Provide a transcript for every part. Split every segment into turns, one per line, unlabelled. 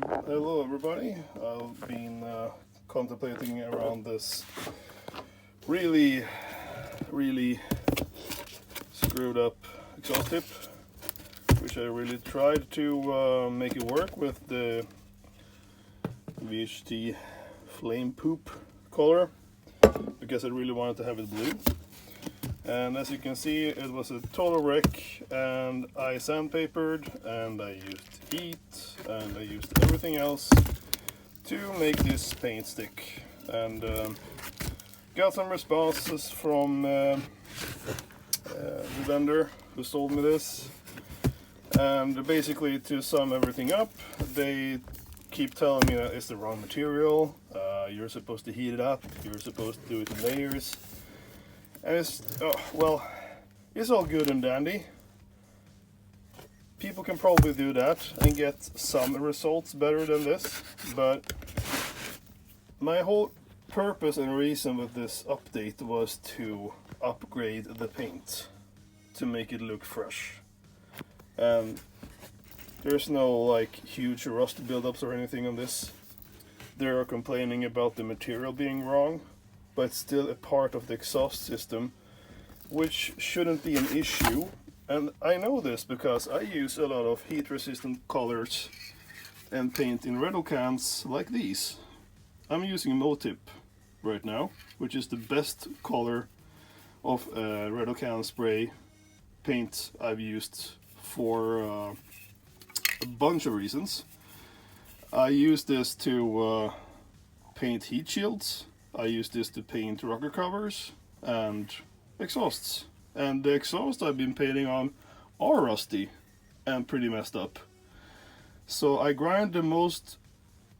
Hello everybody. I've been contemplating around this really screwed up exhaust tip, which I really tried to make it work with the VHT Flamepoop color, because I really wanted to have it blue. And as you can see, it was a total wreck, and I sandpapered, and I used heat, and I used everything else to make this paint stick. And got some responses from the vendor who sold me this. And basically, to sum everything up, they keep telling me that it's the wrong material, you're supposed to heat it up, you're supposed to do it in layers. And it's, well, it's all good and dandy. People can probably do that and get some results better than this, but my whole purpose and reason with this update was to upgrade the paint to make it look fresh. And there's no like huge rust buildups or anything on this. They are complaining about the material being wrong, but still a part of the exhaust system, which shouldn't be an issue. And I know this because I use a lot of heat resistant colors and paint in Redo cans like these. I'm using Motip right now, which is the best color of Redo can spray paint I've used for a bunch of reasons. I use this to paint heat shields. I use this to paint rocker covers and exhausts. And the exhausts I've been painting on are rusty and pretty messed up. So I grind the most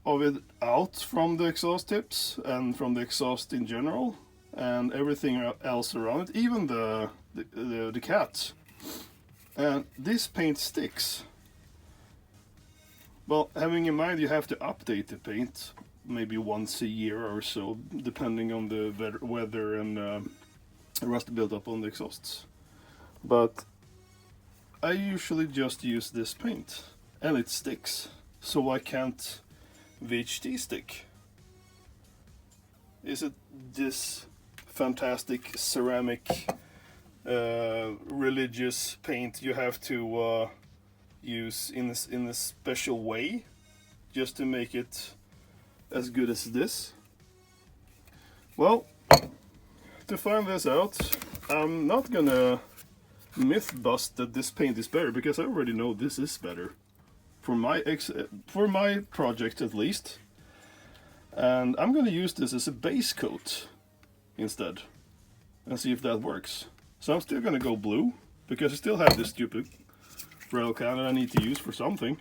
of it out from the exhaust tips and from the exhaust in general, and everything else around it, even the cats. And this paint sticks. Well, having in mind you have to update the paint maybe once a year or so, depending on the weather and rust buildup on the exhausts. But I usually just use this paint, and it sticks. So why can't VHT stick? Is it this fantastic ceramic religious paint you have to use in a special way just to make it as good as this? Well, to find this out, I'm not gonna myth bust that this paint is better, because I already know this is better for my project at least. And I'm gonna use this as a base coat instead and see if that works. So I'm still gonna go blue, because I still have this stupid rail can that I need to use for something.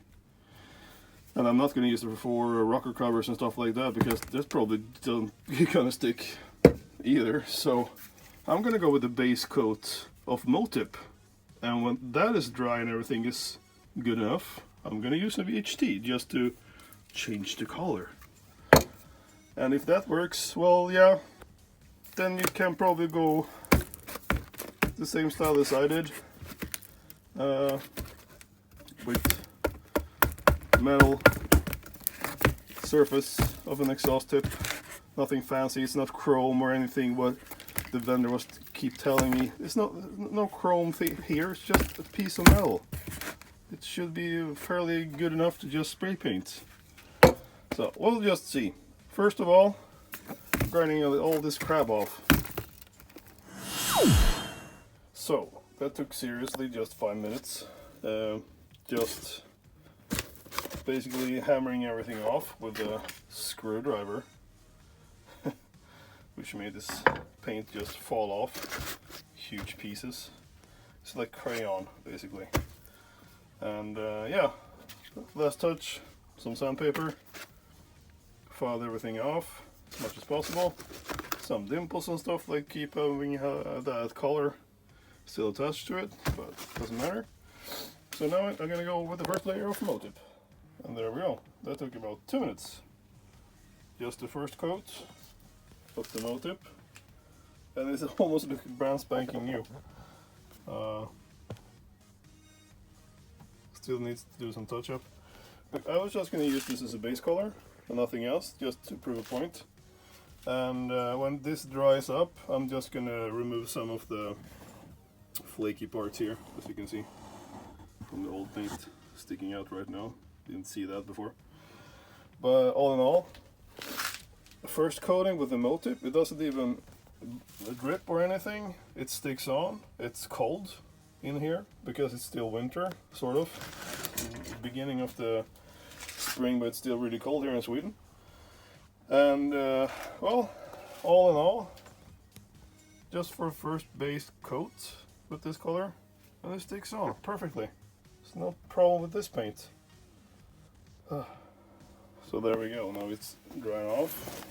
And I'm not going to use it for rocker covers and stuff like that, because that's probably don't gonna stick either. So I'm going to go with the base coat of Motip. And when that is dry and everything is good enough, I'm going to use a VHT just to change the color. And if that works, well, yeah, then you can probably go the same style as I did. With metal surface of an exhaust tip, nothing fancy. It's not chrome or anything what the vendor was keep telling me. It's no chrome here, it's just a piece of metal. It should be fairly good enough to just spray paint. So we'll just see. First of all, grinding all this crap off. So that took seriously just 5 minutes. Just basically hammering everything off with a screwdriver, which made this paint just fall off, huge pieces. It's like crayon basically. And yeah, last touch, some sandpaper, filed everything off as much as possible. Some dimples and stuff, like keep having that color still attached to it, but doesn't matter. So now I'm gonna go with the first layer of Motip. And there we go. That took about 2 minutes. Just the first coat of the Motip. And it's almost looking brand spanking new. Still needs to do some touch up. But I was just going to use this as a base color and nothing else, just to prove a point. And when this dries up, I'm just going to remove some of the flaky parts here, as you can see, from the old paint sticking out right now. Didn't see that before. But all in all, the first coating with the Motip, it doesn't even drip or anything. It sticks on. It's cold in here because it's still winter, sort of. Beginning of the spring, but it's still really cold here in Sweden. And well, all in all, just for first base coat with this color, and it sticks on perfectly. There's no problem with this paint. So there we go. Now it's drying off,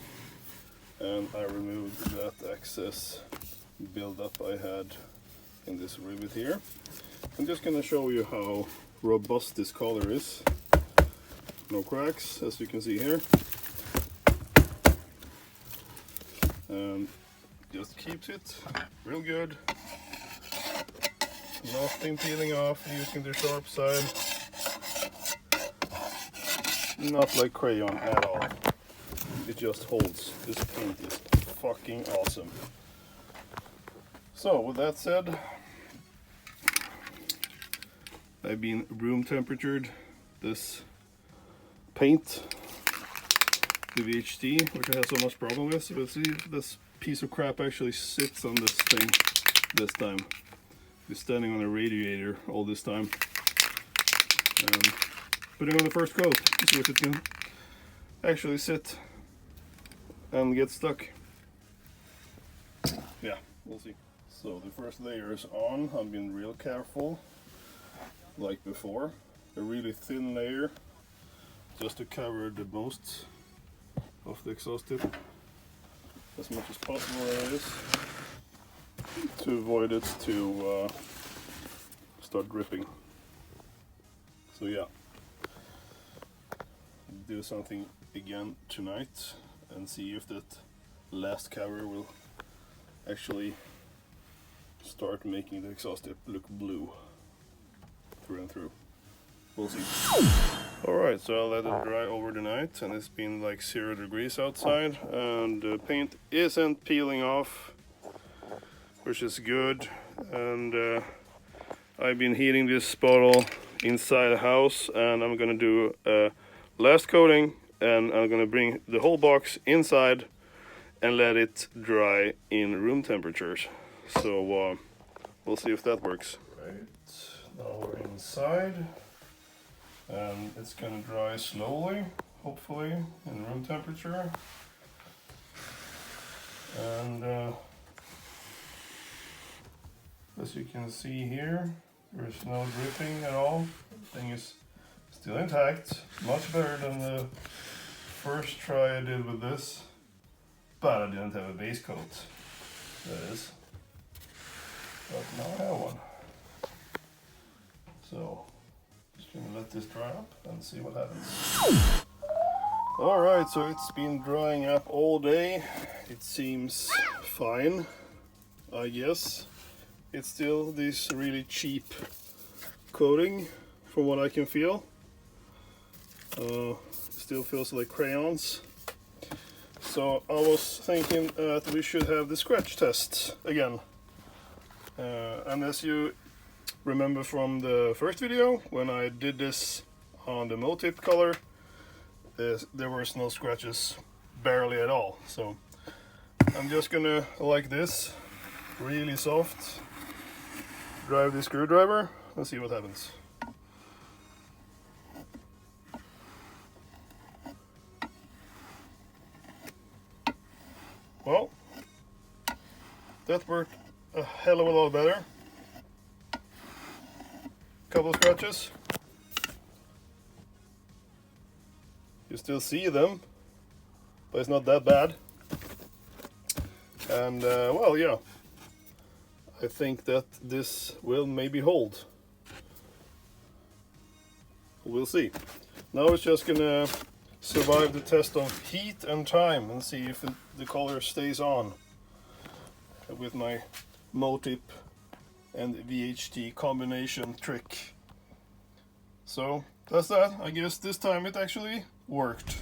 and I removed that excess buildup I had in this rivet here. I'm just gonna show you how robust this color is. No cracks, as you can see here. And just keeps it real good. Nothing peeling off using the sharp side. Not like crayon at all. It just holds. This paint is fucking awesome. So with that said, I've been room temperatured this paint, the VHT, which I had so much problem with. So let's see if this piece of crap actually sits on this thing this time. It's standing on a radiator all this time. Putting on the first coat to see if it can actually sit and get stuck. Yeah, we'll see. So the first layer is on. I've been real careful, like before. A really thin layer, just to cover the most of the exhaust tip, as much as possible that is, to avoid it to start dripping. So yeah, do something again tonight and see if that last cover will actually start making the exhaust tip look blue through and through. We'll see. Alright, so I'll let it dry over the night, and it's been like 0 degrees outside, and the paint isn't peeling off, which is good. And I've been heating this bottle inside the house, and I'm gonna do a last coating, and I'm gonna bring the whole box inside and let it dry in room temperatures. So we'll see if that works. Right, now we're inside, and it's gonna dry slowly, hopefully in room temperature. And as you can see here, there's no dripping at all. The thing is still intact, much better than the first try I did with this, but I didn't have a base coat, that is. But now I have one. So, just gonna let this dry up and see what happens. Alright, so it's been drying up all day. It seems fine, I guess. It's still this really cheap coating, from what I can feel. Still feels like crayons. So I was thinking that we should have the scratch test again. And as you remember from the first video, when I did this on the Motip color, there was no scratches, barely at all. So I'm just gonna, like this, really soft, drive the screwdriver and see what happens. Well, that worked a hell of a lot better. Couple of scratches. You still see them, but it's not that bad. And well, yeah, I think that this will maybe hold. We'll see. Now it's just gonna survive the test of heat and time and see if the color stays on with my Motip and VHT combination trick. So that's that. I guess this time it actually worked.